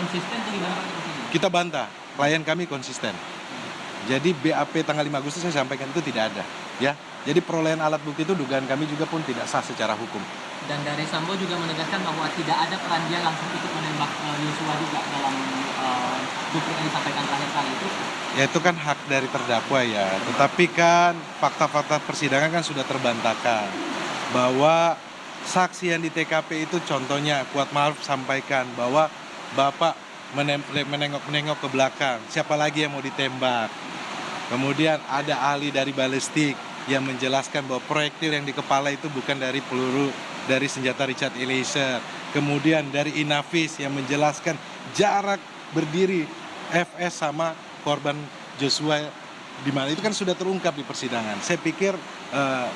konsisten atau gimana Pak posisinya? Kita bantah, klien kami konsisten. Jadi BAP tanggal 5 Agustus saya sampaikan itu tidak ada, ya. Jadi perolehan alat bukti itu dugaan kami juga pun tidak sah secara hukum. Dan dari Sambo juga menegaskan bahwa tidak ada peran dia langsung ikut menembak Yosua juga dalam bukti yang disampaikan terakhir kali itu. Ya itu kan hak dari terdakwa ya. Tetapi kan fakta-fakta persidangan kan sudah terbantahkan bahwa saksi yang di TKP itu contohnya Kuatmaruf sampaikan bahwa Bapak menengok-menengok ke belakang, siapa lagi yang mau ditembak. Kemudian ada ahli dari balistik yang menjelaskan bahwa proyektil yang di kepala itu bukan dari peluru dari senjata Richard Eliezer. Kemudian dari Inavis yang menjelaskan jarak berdiri FS sama korban Joshua, di mana itu kan sudah terungkap di persidangan. Saya pikir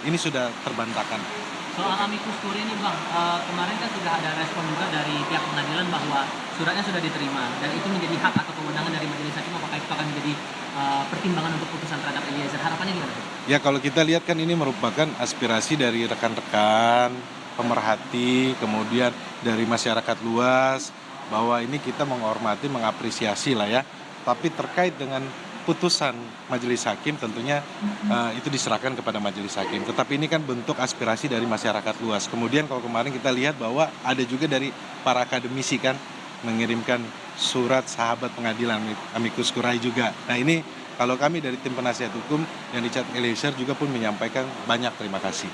ini sudah terbantahkan. Soal amikus curiae ini Bang, kemarin kan sudah ada respon juga dari pihak pengadilan bahwa suratnya sudah diterima dan itu menjadi hak atau kewenangan dari majelis hakim, apakah itu akan menjadi pertimbangan untuk putusan terhadap Eliezer. Harapannya gimana? Ya kalau kita lihat kan ini merupakan aspirasi dari rekan-rekan, pemerhati, kemudian dari masyarakat luas, bahwa ini kita menghormati, mengapresiasi lah ya. Tapi terkait dengan putusan majelis hakim tentunya itu diserahkan kepada majelis hakim. Tetapi ini kan bentuk aspirasi dari masyarakat luas. Kemudian kalau kemarin kita lihat bahwa ada juga dari para akademisi kan mengirimkan surat sahabat pengadilan amikus curiae juga. Nah ini kalau kami dari tim penasihat hukum yang Richard Eliezer juga pun menyampaikan banyak terima kasih.